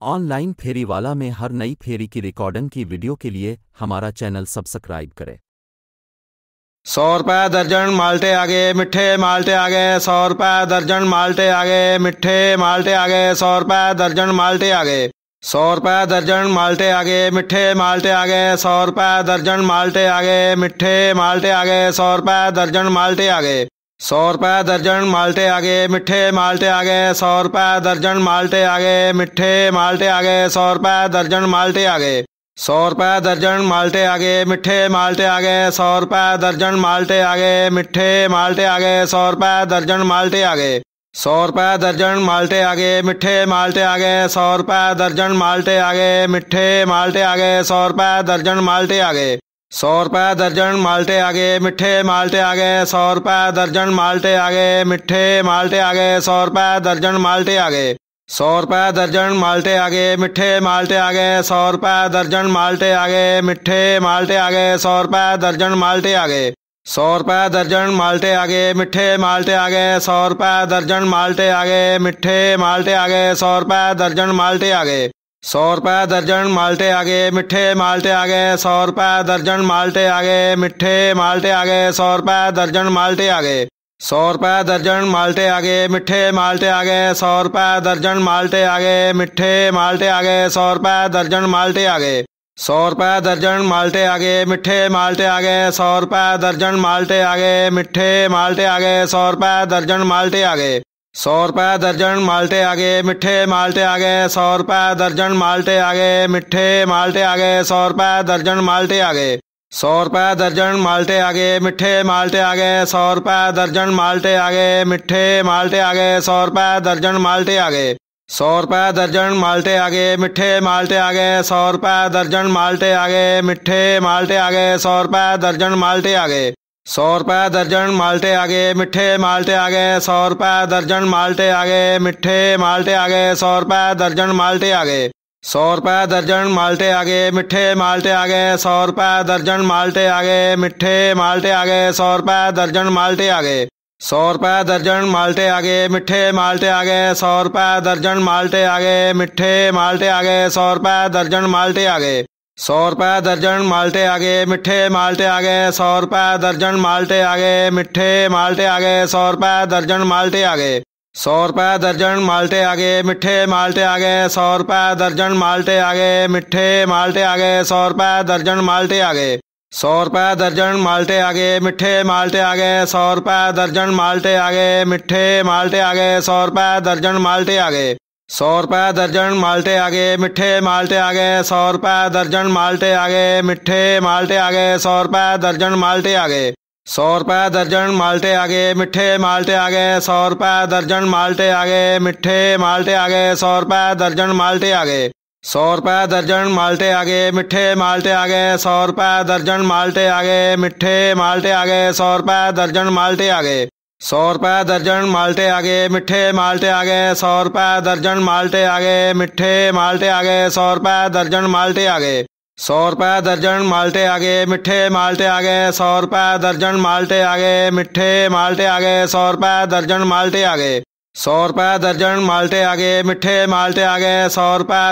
Online फेरीवाला में हर नई फेरी की रिकॉर्डिंग की वीडियो के लिए हमारा चैनल सब्सक्राइब करें। 100 रुपये दर्जन माल्टे आगे मिठे माल्टे आगे 100 रुपये दर्जन माल्टे आगे मिठे माल्टे आगे 100 रुपये दर्जन माल्टे आगे 100 रुपये दर्जन माल्टे आगे मिठे माल्टे आगे 100 रुपये दर्जन माल्टे आगे मिठे माल्टे आगे 100 रुपये दर्जन माल्टे आगे 100 रुपये दर्जन माल्टे आगे मिठे माल्टे आगे 100 रुपये दर्जन माल्टे आगे मिठे माल्टे आगे 100 रुपये दर्जन माल्टे आगे 100 रुपये दर्जन माल्टे आगे मिठे माल्टे आगे 100 रुपये दर्जन माल्टे आगे मिठे माल्टे आगे 100 रुपये दर्जन माल्टे आगे 100 रुपये दर्जन माल्टे आगे मिठे माल्टे आगे 100 रुपये दर्जन माल्टे आगे मिठे माल्टे आगे 100 रुपये दर्जन माल्टे आगे 100 रुपये दर्जन माल्टे आगे मिठे माल्टे आगे 100 रुपये दर्जन माल्टे आगे मिठे माल्टे आगे 100 रुपये दर्जन माल्टे आगे 100 रुपये दर्जन माल्टे आगे मिठे माल्टे आगे 100 रुपये दर्जन माल्टे आगे मिठे माल्टे आगे 100 रुपये दर्जन माल्टे आगे 100 रुपये दर्जन माल्टे आगे मिठे माल्टे आगे 100 रुपये दर्जन माल्टे आगे मिठे माल्टे आगे 100 रुपये दर्जन माल्टे आगे 100 रुपये दर्जन माल्टे आगे मिठे माल्टे आगे 100 रुपये दर्जन माल्टे आगे मिठे माल्टे आगे 100 रुपये दर्जन माल्टे आगे 100 रुपये दर्जन माल्टे आगे मिठे माल्टे आगे 100 रुपये दर्जन माल्टे आगे मिठे माल्टे आगे 100 रुपये दर्जन माल्टे आगे 100 रुपये दर्जन माल्टे आगे मिठे माल्टे आगे 100 रुपये दर्जन माल्टे आगे मिठे माल्टे आगे 100 रुपये दर्जन माल्टे आगे 100 रुपये दर्जन माल्टे आगे मिठे माल्टे आगे 100 रुपये दर्जन माल्टे आगे मिठे माल्टे आगे 100 रुपये दर्जन माल्टे आगे 100 रुपये दर्जन माल्टे आगे मिठे माल्टे आगे 100 रुपये दर्जन माल्टे आगे मिठे माल्टे आगे 100 रुपये दर्जन माल्टे आगे 100 रुपये दर्जन माल्टे आगे मिठे माल्टे आगे 100 रुपये दर्जन माल्टे आगे मिठे माल्टे आगे 100 रुपये दर्जन माल्टे आगे 100 रुपये दर्जन माल्टे आगे मिठे माल्टे आगे 100 रुपये दर्जन माल्टे आगे मिठे माल्टे आगे 100 रुपये दर्जन माल्टे आगे 100 रुपये दर्जन माल्टे आगे मिठे माल्टे आगे 100 रुपये दर्जन माल्टे आगे मिठे माल्टे आगे 100 रुपये दर्जन माल्टे आगे 100 रुपये दर्जन माल्टे आगे मिठे माल्टे आगे 100 रुपये दर्जन माल्टे आगे मिठे माल्टे आगे 100 रुपये दर्जन माल्टे आगे 100 रुपये दर्जन माल्टे आगे मिठे माल्टे आगे 100 रुपये दर्जन माल्टे आगे मिठे माल्टे आगे 100 रुपये दर्जन माल्टे आगे 100 रुपये दर्जन माल्टे आगे मिठे माल्टे आगे 100 रुपये दर्जन माल्टे आगे मिठे माल्टे आगे 100 रुपये दर्जन माल्टे आगे 100 रुपये दर्जन माल्टे आगे मिठे माल्टे आगे 100 रुपये दर्जन माल्टे आगे मिठे माल्टे आगे 100 रुपये दर्जन माल्टे आगे 100 रुपये दर्जन माल्टे आगे मिठे माल्टे आगे 100 रुपये दर्जन माल्टे आगे मिठे माल्टे आगे 100 रुपये दर्जन माल्टे आगे 100 रुपये दर्जन माल्टे आगे मिठे माल्टे आगे 100 रुपये दर्जन माल्टे आगे मिठे माल्टे आगे 100 रुपये दर्जन माल्टे आगे 100 रुपये दर्जन माल्टे आगे मिठे माल्टे आगे 100 रुपये दर्जन माल्टे आगे मिठे माल्टे आगे 100 रुपये दर्जन माल्टे आगे 100 रुपये दर्जन माल्टे आगे मिठे माल्टे आगे 100 रुपये दर्जन माल्टे आगे मिठे माल्टे आगे 100 रुपये दर्जन माल्टे आगे 100 रुपये दर्जन माल्टे आगे मिठे माल्टे आगे 100 रुपये दर्जन माल्टे आगे मिठे माल्टे आगे 100 रुपये दर्जन माल्टे आगे 100 रुपये दर्जन माल्टे आगे मिठे माल्टे आगे 100 रुपये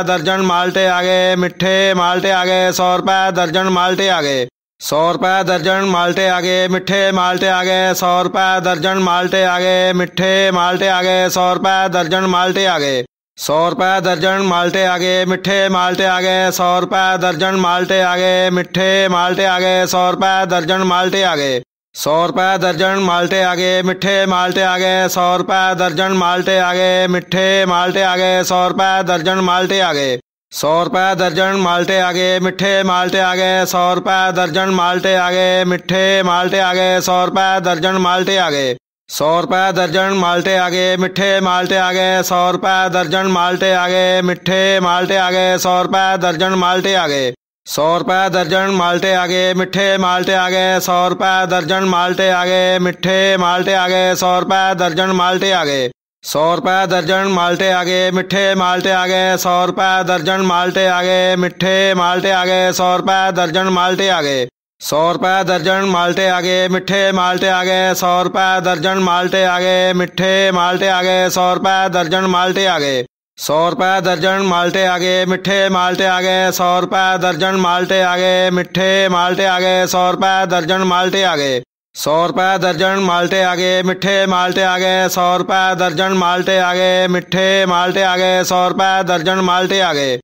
दर्जन माल्टे आगे मिठे माल्टे आगे 100 रुपये दर्जन माल्टे आगे 100 रुपये दर्जन माल्टे आगे मिठे माल्टे आगे 100 रुपये दर्जन माल्टे आगे मिठे माल्टे आगे 100 रुपये दर्जन माल्टे आगे 100 रुपये दर्जन माल्टे आगे मिठे माल्टे आगे 100 रुपये दर्जन माल्टे आगे मिठे माल्टे आगे 100 रुपये दर्जन माल्टे आगे 100 रुपये दर्जन माल्टे आगे मिठे माल्टे आगे 100 रुपये दर्जन माल्टे आगे मिठे माल्टे आगे 100 रुपये दर्जन माल्टे आगे 100 रुपये दर्जन माल्टे आगे मिठे माल्टे आगे 100 रुपये दर्जन माल्टे आगे मिठे माल्टे आगे 100 रुपये दर्जन माल्टे आगे 100 रुपये दर्जन माल्टे आगे मिठे माल्टे आगे 100 रुपये दर्जन माल्टे आगे मिठे माल्टे आगे 100 रुपये दर्जन माल्टे आगे 100 रुपये दर्जन माल्टे आगे मिठे माल्टे आगे 100 रुपये दर्जन माल्टे आगे मिठे माल्टे आगे 100 रुपये दर्जन माल्टे आगे 100 रुपये दर्जन माल्टे आगे मिठे माल्टे आगे 100 रुपये दर्जन माल्टे आगे मिठे माल्टे आगे 100 रुपये दर्जन माल्टे आगे 100 रुपये दर्जन माल्टे आगे मिठे माल्टे आगे 100 रुपये दर्जन माल्टे आगे मिठे माल्टे आगे 100 रुपये दर्जन माल्टे आगे 100 रुपये दर्जन माल्टे आ गए, मिठे माल्टे आ गए। 100 रुपये दर्जन माल्टे आ गए, मिठे माल्टे आ गए। 100 रुपये दर्जन माल्टे आ गए। 100 रुपये दर्जन माल्टे आ गए, मिठे माल्टे आ गए। 100 रुपये दर्जन माल्टे आ गए, मिठे माल्टे आ गए। 100 रुपये दर्जन माल्टे आ गए।